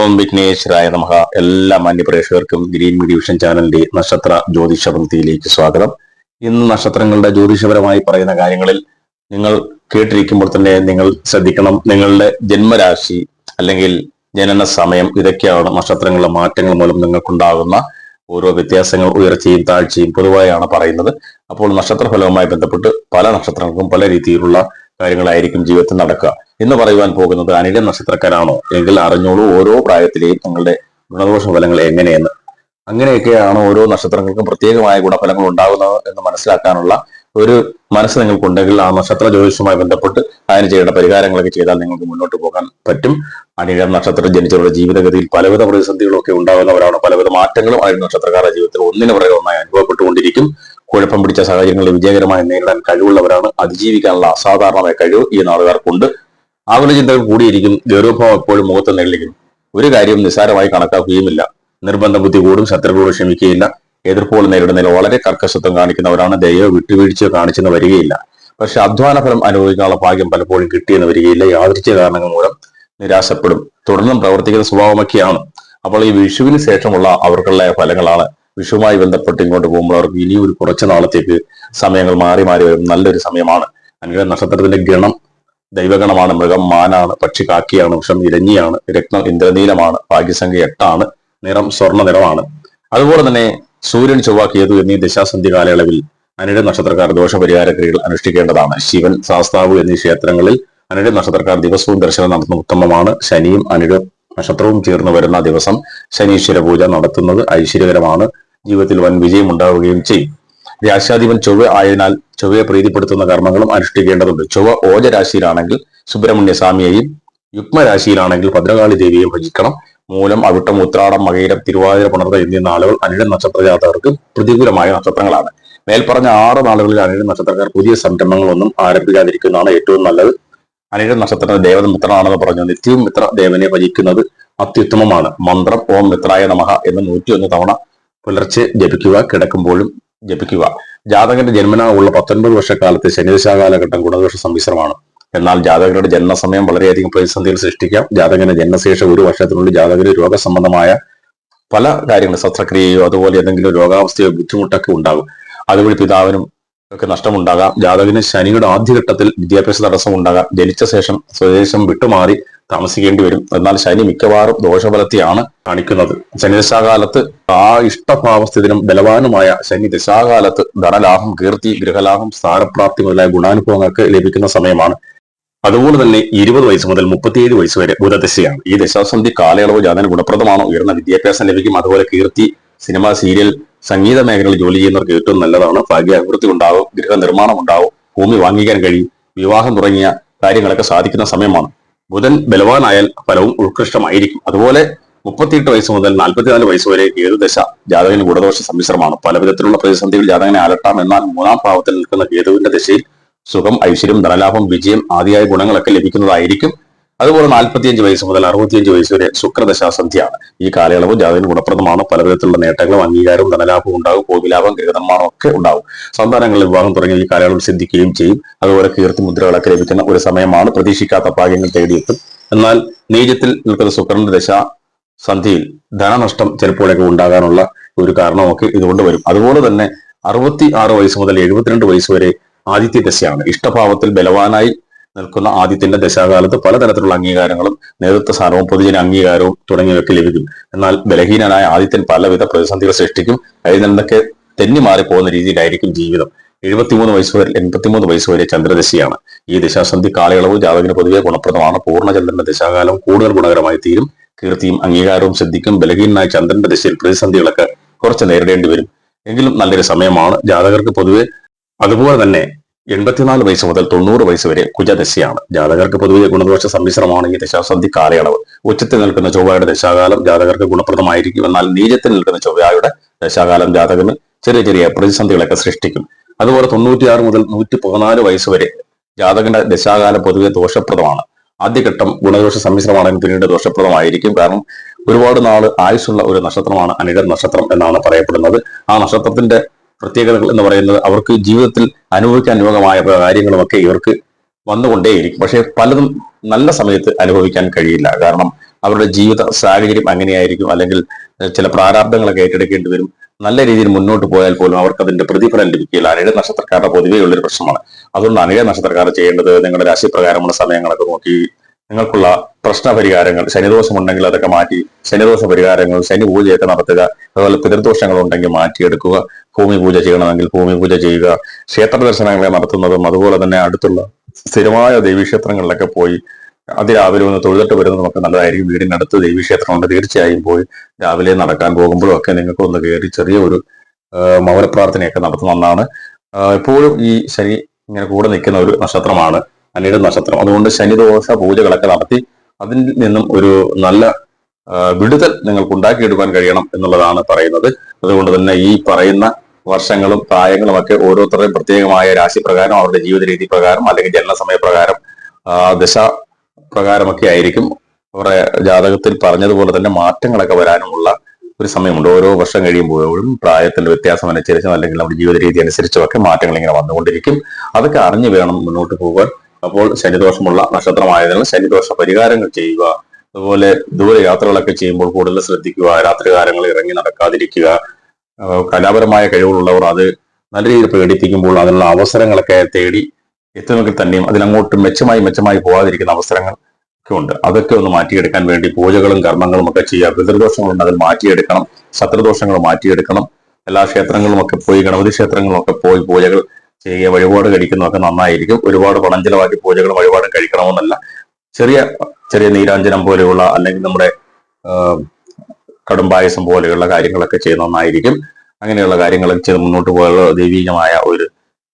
ഓം വിഘ്നേശ്വരായ നമഃ. എല്ലാ മാന്യപ്രേക്ഷകർക്കും green media vision ചാനലിന്റെ നക്ഷത്ര ജ്യോതിഷ പങ്ക്തിയിലേക്ക് സ്വാഗതം. ഇന്ന് നക്ഷത്രങ്ങളുടെ ജ്യോതിഷപരമായി പറയുന്ന കാര്യങ്ങളിൽ നിങ്ങൾ കേട്ടിരിക്കുമ്പോൾ തന്നെ നിങ്ങൾ ശ്രദ്ധിക്കണം. നിങ്ങളുടെ ജന്മരാശി അല്ലെങ്കിൽ ജനന സമയം, ഇതൊക്കെയാണ് നക്ഷത്രങ്ങളുടെ മാറ്റങ്ങൾ മൂലം നിങ്ങൾക്കുണ്ടാകുന്ന ഓരോ വ്യത്യാസങ്ങൾ, ഉയർച്ചയും താഴ്ചയും പൊതുവായാണ് പറയുന്നത്. അപ്പോൾ നക്ഷത്രഫലവുമായി ബന്ധപ്പെട്ട് പല നക്ഷത്രങ്ങൾക്കും പല രീതിയിലുള്ള കാര്യങ്ങളായിരിക്കും ജീവിതത്തിൽ നടക്കുക. ഇന്ന് പറയുവാൻ പോകുന്നത് അനിഴ നക്ഷത്രക്കാരാണോ എങ്കിൽ അറിഞ്ഞോളൂ ഓരോ പ്രായത്തിലെയും നിങ്ങളുടെ ഗുണദോഷ ഫലങ്ങൾ എങ്ങനെയെന്ന്. അങ്ങനെയൊക്കെയാണ് ഓരോ നക്ഷത്രങ്ങൾക്കും പ്രത്യേകമായ ഗുണഫലങ്ങൾ ഉണ്ടാകുന്നത് എന്ന് മനസ്സിലാക്കാനുള്ള ഒരു മനസ്സ് നിങ്ങൾക്കുണ്ടെങ്കിൽ ആ നക്ഷത്ര ജ്യോതിഷവുമായി ബന്ധപ്പെട്ട് അതിന് ചെയ്യേണ്ട പരിഹാരങ്ങളൊക്കെ ചെയ്താൽ നിങ്ങൾക്ക് മുന്നോട്ട് പോകാൻ പറ്റും. അനിഴ നക്ഷത്രം ജനിച്ചവരുടെ ജീവിതഗതിയിൽ പലവിധ പ്രതിസന്ധികളൊക്കെ ഉണ്ടാകുന്നവരാണ്. പലവിധ മാറ്റങ്ങളും അനിഴ നക്ഷത്രക്കാരുടെ ജീവിതത്തിൽ ഒന്നിനു പുറകെ ഒന്നായി അനുഭവപ്പെട്ടുകൊണ്ടിരിക്കും. കുഴപ്പം പിടിച്ച സാഹചര്യങ്ങളെ വിജയകരമായി നേരിടാൻ കഴിവുള്ളവരാണ്. അതിജീവിക്കാനുള്ള അസാധാരണമായ കഴിവ് ഈ നാളുകാർക്കുണ്ട്. ആകുല ചിന്തകൾ കൂടിയിരിക്കും. ഗൗരവഭാവം എപ്പോഴും മുഖത്ത് നെല്ലിക്കും. ഒരു കാര്യം നിസ്സാരമായി കണക്കാക്കുകയുമില്ല. നിർബന്ധ ബുദ്ധി കൂടും. ശത്രുക്കളോട് ക്ഷമിക്കുകയില്ല. എതിർപ്പുകൾ നേരിടുന്നതിൽ വളരെ കർക്കശത്വം കാണിക്കുന്നവരാണ്. ദയോ വിട്ടുവീഴ്ചയോ കാണിച്ചെന്ന് വരികയില്ല. പക്ഷെ അധ്വാന ഫലം അനുഭവിക്കാനുള്ള ഭാഗ്യം പലപ്പോഴും കിട്ടിയെന്ന് വരികയില്ല. യാദൃച്ഛിക കാരണങ്ങൾ മൂലം നിരാശപ്പെടും. തുടർന്നും പ്രവർത്തിക്കുന്ന സ്വഭാവമൊക്കെയാണ്. അപ്പോൾ ഈ വിഷുവിന് ശേഷമുള്ള അവർക്കുള്ള ഫലങ്ങളാണ്. വിഷുവുമായി ബന്ധപ്പെട്ട് ഇങ്ങോട്ട് പോകുമ്പോൾ അവർക്ക് ഇനി ഒരു കുറച്ചു നാളത്തേക്ക് സമയങ്ങൾ മാറി മാറി വരും. നല്ലൊരു സമയമാണ്. അനിഴ നക്ഷത്രത്തിന്റെ ഗണം ദൈവഗണമാണ്. മൃഗം മാനാണ്. പക്ഷി കാക്കിയാണ്. വൃക്ഷം ഇരഞ്ഞിയാണ്. രത്നം ഇന്ദ്രനീലമാണ്. ഭാഗ്യസംഖ്യ 8ആണ്. നിറം സ്വർണ്ണ നിറമാണ്. അതുപോലെ തന്നെ സൂര്യൻ, ചൊവ്വ, കേതു എന്നീ ദശാസന്ധി കാലയളവിൽ അനിഴ നക്ഷത്രക്കാർ ദോഷപരിഹാര ക്രിയകൾ അനുഷ്ഠിക്കേണ്ടതാണ്. ശിവൻ, ശാസ്താവ് എന്നീ ക്ഷേത്രങ്ങളിൽ അനിഴ നക്ഷത്രക്കാർ ദിവസവും ദർശനം നടത്തുന്നത് ഉത്തമമാണ്. ശനിയും അനിഴ നക്ഷത്രവും ചേർന്ന് വരുന്ന ദിവസം ശനീശ്വര പൂജ നടത്തുന്നത് ഐശ്വര്യകരമാണ്. ജീവിതത്തിൽ വൻ വിജയം ഉണ്ടാവുകയും ചെയ്യും. രാശാധിപൻ ചൊവ്വ ആയതിനാൽ ചൊവ്വയെ പ്രീതിപ്പെടുത്തുന്ന കർമ്മങ്ങളും അനുഷ്ഠിക്കേണ്ടതുണ്ട്. ചൊവ്വ ഓജരാശിയിലാണെങ്കിൽ സുബ്രഹ്മണ്യ സ്വാമിയെയും, യുഗ്മരാശിയിലാണെങ്കിൽ ഭദ്രകാളി ദേവിയെയും ഭജിക്കണം. മൂലം, അവിട്ടം, ഉത്രാടം, മകയിരം, തിരുവാതിര, പുണർത എന്നീ നാളുകൾ അനിഴ നക്ഷത്ര ജാതകർക്ക് പ്രതികൂലമായ നക്ഷത്രങ്ങളാണ്. മേൽപ്പറഞ്ഞ 6 നാളുകളിൽ അനിഴ നക്ഷത്രക്കാർ പുതിയ സംരംഭങ്ങളൊന്നും ആരംഭിക്കാതിരിക്കുന്നതാണ് ഏറ്റവും നല്ലത്. അനിഴ നക്ഷത്രത്തിന്റെ ദേവത മിത്രനാണെന്ന് പറഞ്ഞു നിത്യവും മിത്ര ദേവനെ ഭജിക്കുന്നത് അത്യുത്തമമാണ്. മന്ത്രം ഓം മിത്രായ നമഃ എന്ന് 101 തവണ പുലർച്ചെ ജപിക്കുക. കിടക്കുമ്പോഴും ജപിക്കുക. ജാതകന്റെ ജന്മനാ ഉള്ള 19 വർഷക്കാലത്തെ ശനിദശാകാലഘട്ടം ഗുണദോഷ സമ്മിശ്രമാണ്. എന്നാൽ ജാതകരുടെ ജന്മസമയം വളരെയധികം പ്രതിസന്ധികൾ സൃഷ്ടിക്കാം. ജാതകന്റെ ജന്മശേഷം 1 വർഷത്തിനുള്ളിൽ ജാതകന് രോഗസംബന്ധമായ പല കാര്യങ്ങൾ, ശസ്ത്രക്രിയയോ അതുപോലെ എന്തെങ്കിലും രോഗാവസ്ഥയോ ബുദ്ധിമുട്ടൊക്കെ ഉണ്ടാകും. അതുവഴി പിതാവിനും ഒക്കെ നഷ്ടമുണ്ടാകാം. ജാതകന് ശനിയുടെ ആദ്യഘട്ടത്തിൽ വിദ്യാഭ്യാസ തടസ്സം ഉണ്ടാകാം. ജനിച്ച ശേഷം സ്വദേശം വിട്ടുമാറി താമസിക്കേണ്ടി വരും. എന്നാൽ ശനി മിക്കവാറും ദോഷഫലത്തെയാണ് കാണിക്കുന്നത്. ശനിദശാകാലത്ത് ആ ഇഷ്ടഭാവസ്ഥിതിനും ബലവാനുമായ ശനി ദശാകാലത്ത് ധനലാഭം, കീർത്തി, ഗൃഹലാഭം, സ്ഥാനപ്രാപ്തി മുതലായ ഗുണാനുഭവങ്ങൾക്ക് ലഭിക്കുന്ന സമയമാണ്. അതുപോലെ തന്നെ 20 വയസ്സ് മുതൽ 37 വയസ്സ് വരെ ബുധദശയാണ്. ഈ ദശാസന്ധി കാലയളവ് ജാതകന് ഗുണപ്രദമാണ്. ഉയർന്ന വിദ്യാഭ്യാസം ലഭിക്കും. അതുപോലെ കീർത്തി, സിനിമ, സീരിയൽ, സംഗീത മേഖലകളിൽ ജോലി ചെയ്യുന്നവർക്ക് ഏറ്റവും നല്ലതാണ്. ഭാഗ്യാഭിവൃദ്ധി ഉണ്ടാവും. ഗൃഹനിർമ്മാണം ഉണ്ടാവും. ഭൂമി വാങ്ങിക്കാൻ കഴിയും. വിവാഹം തുടങ്ങിയ കാര്യങ്ങളൊക്കെ സാധിക്കുന്ന സമയമാണ്. ബുധൻ ബലവാനായാൽ ഫലവും ഉത്കൃഷ്ടമായിരിക്കും. അതുപോലെ 38 വയസ്സ് മുതൽ 44 വയസ്സ് വരെ കേതുദശ ജാതകന് ഗുണദോഷ സമ്മിശ്രമാണ്. പലവിധത്തിലുള്ള പ്രതിസന്ധികൾ ജാതകനെ അലട്ടാം. എന്നാൽ 3ാം ഭാവത്തിൽ നിൽക്കുന്ന കേതുവിന്റെ ദശയിൽ സുഖം, ഐശ്വര്യം, ധനലാഭം, വിജയം ആദിയായ ഗുണങ്ങളൊക്കെ ലഭിക്കുന്നതായിരിക്കും. അതുപോലെ 45 വയസ്സ് മുതൽ 65 വയസ്സ് വരെ ശുക്രദശാസന്ധിയാണ്. ഈ കാലയളവ് ജാതകന് ഗുണപ്രദമാണ്. പലവിധത്തിലുള്ള നേട്ടങ്ങളും അംഗീകാരവും ധനലാഭവും ഉണ്ടാകും. ഭൂമിലാഭം, ഗൃഹനിർമ്മാണം ഒക്കെ ഉണ്ടാകും. സന്താനങ്ങളുടെ വിവാഹം തുടങ്ങിയ ഈ കാലയളവ് സിദ്ധിക്കുകയും ചെയ്യും. അതുപോലെ കീർത്തി മുദ്രകളൊക്കെ ലഭിക്കുന്ന ഒരു സമയമാണ്. പ്രതീക്ഷിക്കാത്ത ഭാഗ്യങ്ങൾ തേടിയെത്തും. എന്നാൽ നീചത്തിൽ നിൽക്കുന്ന ശുക്രന്റെ ദശാസന്ധിയിൽ ധനനഷ്ടം ചിലപ്പോഴൊക്കെ ഉണ്ടാകാനുള്ള ഒരു കാരണമൊക്കെ ഇതുകൊണ്ട് വരും. അതുപോലെ തന്നെ 66 വയസ്സ് മുതൽ 72 വയസ്സ് വരെ ആദിത്യ ദശയാണ്. ഇഷ്ടഭാവത്തിൽ ബലവാനായി നിൽക്കുന്ന ആദിത്യന്റെ ദശാകാലത്ത് പലതരത്തിലുള്ള അംഗീകാരങ്ങളും നേതൃത്വ സ്ഥാനവും പൊതുജന അംഗീകാരവും തുടങ്ങിയവയൊക്കെ ലഭിക്കും. എന്നാൽ ബലഹീനനായ ആദിത്യൻ പലവിധ പ്രതിസന്ധികൾ സൃഷ്ടിക്കും. അതിൽ നിന്നൊക്കെ തെന്നി മാറി പോകുന്ന രീതിയിലായിരിക്കും ജീവിതം. 73 വയസ്സ് മുതൽ 83 വയസ്സ് വരെ ചന്ദ്രദശയാണ്. ഈ ദശാസന്ധി കാലയളവ് ജാതകന് പൊതുവെ ഗുണപ്രദമാണ്. പൂർണ്ണചന്ദ്രന്റെ ദശാകാലം കൂടുതൽ ഗുണകരമായി തീരും. കീർത്തിയും അംഗീകാരവും സിദ്ധിക്കും. ബലഹീനനായ ചന്ദ്രന്റെ ദശയിൽ പ്രതിസന്ധികളൊക്കെ കുറച്ച് നേരിടേണ്ടി വരും. എങ്കിലും നല്ലൊരു സമയമാണ് ജാതകർക്ക് പൊതുവെ. അതുപോലെ തന്നെ 84 വയസ്സ് മുതൽ 90 വയസ്സ് വരെ കുജദശയാണ്. ജാതകർക്ക് പൊതുവെ ഗുണദോഷ സമ്മിശ്രമാണ് ഈ ദശാസന്ധി കാലയളവ്. ഉച്ചത്തിൽ നിൽക്കുന്ന ചൊവ്വയുടെ ദശാകാലം ജാതകർക്ക് ഗുണപ്രദമായിരിക്കും. എന്നാൽ നീചത്തിൽ നിൽക്കുന്ന ചൊവ്വയുടെ ദശാകാലം ജാതകന് ചെറിയ ചെറിയ പ്രതിസന്ധികളൊക്കെ സൃഷ്ടിക്കും. അതുപോലെ 96 മുതൽ 114 വയസ്സ് വരെ ജാതകന്റെ ദശാകാലം പൊതുവെ ദോഷപ്രദമാണ്. ആദ്യഘട്ടം ഗുണദോഷ സമ്മിശ്രമാണെങ്കിൽ പിന്നീട് ദോഷപ്രദമായിരിക്കും. കാരണം ഒരുപാട് നാള് ആയുസ്സുള്ള ഒരു നക്ഷത്രമാണ് അനിഴ നക്ഷത്രം എന്നാണ് പറയപ്പെടുന്നത്. ആ നക്ഷത്രത്തിന്റെ പ്രത്യേകതകൾ എന്ന് പറയുന്നത് അവർക്ക് ജീവിതത്തിൽ അനുഭവിക്കാൻ അനുഭവമായ കാര്യങ്ങളുമൊക്കെ ഇവർക്ക് വന്നുകൊണ്ടേയിരിക്കും. പക്ഷെ പലതും നല്ല സമയത്ത് അനുഭവിക്കാൻ കഴിയില്ല. കാരണം അവരുടെ ജീവിത സാഹചര്യം അങ്ങനെയായിരിക്കും, അല്ലെങ്കിൽ ചില പ്രാരാബ്ദങ്ങളൊക്കെ ഏറ്റെടുക്കേണ്ടി വരും. നല്ല രീതിയിൽ മുന്നോട്ട് പോയാൽ പോലും അവർക്ക് അതിന്റെ പ്രതിഫലം ലഭിക്കില്ല. അനിഴ നക്ഷത്രക്കാരുടെ പൊതുവേ ഉള്ളൊരു പ്രശ്നമാണ്. അതുകൊണ്ട് അനിഴ നക്ഷത്രക്കാർ ചെയ്യേണ്ടത്, നിങ്ങളുടെ രാശിപ്രകാരമുള്ള സമയങ്ങളൊക്കെ നോക്കി നിങ്ങൾക്കുള്ള പ്രശ്ന പരിഹാരങ്ങൾ, ശനിദോഷം ഉണ്ടെങ്കിൽ അതൊക്കെ മാറ്റി ശനിദോഷ പരിഹാരങ്ങൾ, ശനി പൂജയൊക്കെ നടത്തുക. അതുപോലെ പിതൃദോഷങ്ങൾ ഉണ്ടെങ്കിൽ മാറ്റിയെടുക്കുക. ഭൂമി പൂജ ചെയ്യണമെങ്കിൽ ഭൂമി പൂജ ചെയ്യുക. ക്ഷേത്ര ദർശനങ്ങളെ നടത്തുന്നതും അതുപോലെ തന്നെ അടുത്തുള്ള സ്ഥിരമായ ദേവീക്ഷേത്രങ്ങളിലൊക്കെ പോയി അതിരാവിലെ ഒന്ന് തൊഴുതിട്ട് വരുന്നത് നമുക്ക് നല്ലതായിരിക്കും. വീടിനടുത്ത് ദേവീക്ഷേത്രമുണ്ട്, തീർച്ചയായും പോയി രാവിലെ നടക്കാൻ പോകുമ്പോഴും ഒക്കെ നിങ്ങൾക്ക് ഒന്ന് കയറി ചെറിയ ഒരു മൗനപ്രാർത്ഥനയൊക്കെ നടത്തുന്നതാണ്. എപ്പോഴും ഈ ശനി ഇങ്ങനെ കൂടെ നിൽക്കുന്ന ഒരു നക്ഷത്രമാണ് അനിഴ നക്ഷത്രം. അതുകൊണ്ട് ശനിദോഷ പൂജകളൊക്കെ നടത്തി അതിൽ നിന്നും ഒരു നല്ല വിടുതൽ നിങ്ങൾക്ക് ഉണ്ടാക്കിയെടുക്കാൻ കഴിയണം എന്നുള്ളതാണ് പറയുന്നത്. അതുകൊണ്ട് തന്നെ ഈ പറയുന്ന വർഷങ്ങളും പ്രായങ്ങളും ഒക്കെ ഓരോരുത്തരുടെയും പ്രത്യേകമായ രാശിപ്രകാരം, അവരുടെ ജീവിത രീതി പ്രകാരം, അല്ലെങ്കിൽ ജനനസമയപ്രകാരം, ദശ പ്രകാരമൊക്കെ ആയിരിക്കും അവരുടെ ജാതകത്തിൽ പറഞ്ഞതുപോലെ തന്നെ മാറ്റങ്ങളൊക്കെ വരാനുമുള്ള ഒരു സമയമുണ്ട്. ഓരോ വർഷം കഴിയുമ്പോഴും പ്രായത്തിന്റെ വ്യത്യാസം അനുസരിച്ചും അല്ലെങ്കിൽ നമ്മുടെ ജീവിത രീതി അനുസരിച്ചും ഒക്കെ മാറ്റങ്ങൾ ഇങ്ങനെ വന്നുകൊണ്ടിരിക്കും. അതൊക്കെ അറിഞ്ഞു വേണം മുന്നോട്ട് പോകാൻ. അപ്പോൾ ശനിദോഷമുള്ള നക്ഷത്രമായതിനാൽ ശനിദോഷ പരിഹാരങ്ങൾ ചെയ്യുക. അതുപോലെ ദൂര യാത്രകളൊക്കെ ചെയ്യുമ്പോൾ കൂടുതൽ ശ്രദ്ധിക്കുക. രാത്രികാലങ്ങളിൽ ഇറങ്ങി നടക്കാതിരിക്കുക. കലാപരമായ കഴിവുകളുള്ളവർ അത് നല്ല രീതിയിൽ പ്രകടിപ്പിക്കുമ്പോൾ അതിനുള്ള അവസരങ്ങളൊക്കെ തേടി എത്തുമെങ്കിൽ തന്നെയും അതിനങ്ങോട്ട് മെച്ചമായി പോകാതിരിക്കുന്ന അവസരങ്ങൾ ഒക്കെ ഉണ്ട്. അതൊക്കെ ഒന്ന് മാറ്റിയെടുക്കാൻ വേണ്ടി പൂജകളും കർമ്മങ്ങളും ഒക്കെ ചെയ്യുക. പിതൃദോഷങ്ങളുണ്ട്, അതിൽ മാറ്റിയെടുക്കണം. ശത്രുദോഷങ്ങൾ മാറ്റിയെടുക്കണം. എല്ലാ ക്ഷേത്രങ്ങളും ഒക്കെ പോയി, ഗണപതി ക്ഷേത്രങ്ങളും ഒക്കെ പോയി പൂജകൾ ചെയ്യുക. വഴിപാട് കഴിക്കുന്നതൊക്കെ നന്നായിരിക്കും. ഒരുപാട് പണം ചെലവാക്കി പൂജകളും വഴിപാടും കഴിക്കണമെന്നല്ല. ചെറിയ ചെറിയ നീരാഞ്ജനം പോലെയുള്ള, അല്ലെങ്കിൽ നമ്മുടെ കടുംപായസം പോലെയുള്ള കാര്യങ്ങളൊക്കെ ചെയ്യുന്നതായിരിക്കും. അങ്ങനെയുള്ള കാര്യങ്ങളൊക്കെ ചെയ്ത് മുന്നോട്ട് പോയുള്ള ദൈവീകമായ ഒരു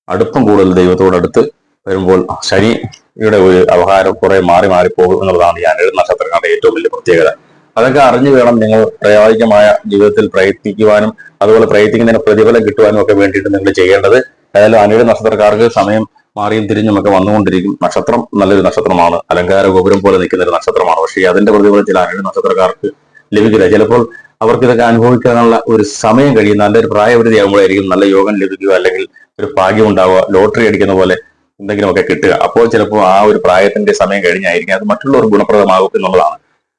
അടുപ്പം കൂടുതൽ ദൈവത്തോടടുത്ത് വരുമ്പോൾ ശനിയുടെ ഒരു വ്യവഹാരം കുറെ മാറി പോകും എന്നുള്ളതാണ് ഈ അനിഴ നക്ഷത്രക്കാരുടെ ഏറ്റവും വലിയ പ്രത്യേകത. അതൊക്കെ അറിഞ്ഞു വേണം നിങ്ങൾ പ്രായോഗികമായ ജീവിതത്തിൽ പ്രയത്നിക്കുവാനും അതുപോലെ പ്രയത്നിക്കുന്നതിന് പ്രതിഫലം കിട്ടുവാനും ഒക്കെ വേണ്ടിയിട്ട് നിങ്ങൾ ചെയ്യേണ്ടത്. ഏതായാലും അനിഴ നക്ഷത്രക്കാർക്ക് സമയം മാറിയും തിരിഞ്ഞും ഒക്കെ വന്നുകൊണ്ടിരിക്കും. നക്ഷത്രം നല്ലൊരു നക്ഷത്രമാണ്, അലങ്കാര ഗോപുരം പോലെ നിൽക്കുന്ന ഒരു നക്ഷത്രമാണ്. പക്ഷേ അതിന്റെ പ്രതിഫലം ചില അനിഴ നക്ഷത്രക്കാർക്ക് ലഭിക്കില്ല. ചിലപ്പോൾ അവർക്ക് ഇതൊക്കെ അനുഭവിക്കാനുള്ള ഒരു സമയം കഴിയും. നല്ലൊരു പ്രായപരിധി ആകുമ്പോഴായിരിക്കും നല്ല യോഗം ലഭിക്കുക, അല്ലെങ്കിൽ ഒരു ഭാഗ്യം ഉണ്ടാവുക, ലോട്ടറി അടിക്കുന്ന പോലെ എന്തെങ്കിലുമൊക്കെ കിട്ടുക. അപ്പോൾ ചിലപ്പോൾ ആ ഒരു പ്രായത്തിന്റെ സമയം കഴിഞ്ഞായിരിക്കും അത് മറ്റുള്ളവർ ഗുണപ്രദമാകും എന്നുള്ളതാണ്.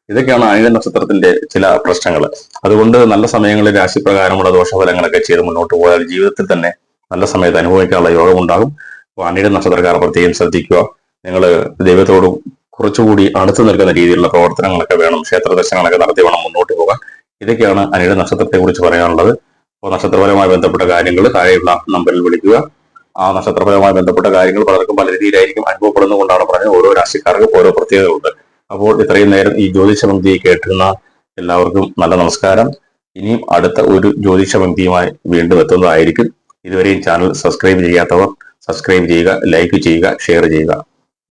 ഇതൊക്കെയാണ് അനിഴ നക്ഷത്രത്തിന്റെ ചില പ്രശ്നങ്ങൾ. അതുകൊണ്ട് നല്ല സമയങ്ങളിൽ രാശിപ്രകാരമുള്ള ദോഷഫലങ്ങളൊക്കെ ചെയ്ത് മുന്നോട്ട് പോയാൽ ജീവിതത്തിൽ തന്നെ നല്ല സമയത്ത് അനുഭവിക്കാനുള്ള യോഗം ഉണ്ടാകും. അപ്പോൾ അനിഴ നക്ഷത്രക്കാർ പ്രത്യേകം ശ്രദ്ധിക്കുക. നിങ്ങൾ ദൈവത്തോട് കുറച്ചുകൂടി അടുത്ത് നിൽക്കുന്ന രീതിയിലുള്ള പ്രവർത്തനങ്ങളൊക്കെ വേണം. ക്ഷേത്ര ദർശനങ്ങളൊക്കെ നടത്തി വേണം മുന്നോട്ട് പോകാൻ. ഇതൊക്കെയാണ് അനിഴ നക്ഷത്രത്തെ കുറിച്ച് പറയാനുള്ളത്. അപ്പോൾ നക്ഷത്രപരമായി ബന്ധപ്പെട്ട കാര്യങ്ങൾ താഴെയുള്ള നമ്പറിൽ വിളിക്കുക. ആ നക്ഷത്രപരമായി ബന്ധപ്പെട്ട കാര്യങ്ങൾ പലർക്കും പല രീതിയിലായിരിക്കും അനുഭവപ്പെടുന്നതുകൊണ്ടാണ് പറഞ്ഞത്. ഓരോ രാശിക്കാർക്കും ഓരോ പ്രത്യേകതകളുണ്ട്. അപ്പോൾ ഇത്രയും നേരം ഈ ജ്യോതിഷപങ്ക്തി കേട്ടിരുന്ന എല്ലാവർക്കും നല്ല നമസ്കാരം. ഇനിയും അടുത്ത ഒരു ജ്യോതിഷപങ്ക്തിയുമായി വീണ്ടും എത്തുന്നതായിരിക്കും. ഇതുവരെയും ചാനൽ സബ്സ്ക്രൈബ് ചെയ്യാത്തവർ സബ്സ്ക്രൈബ് ചെയ്യുക, ലൈക്ക് ചെയ്യുക, ഷെയർ ചെയ്യുക.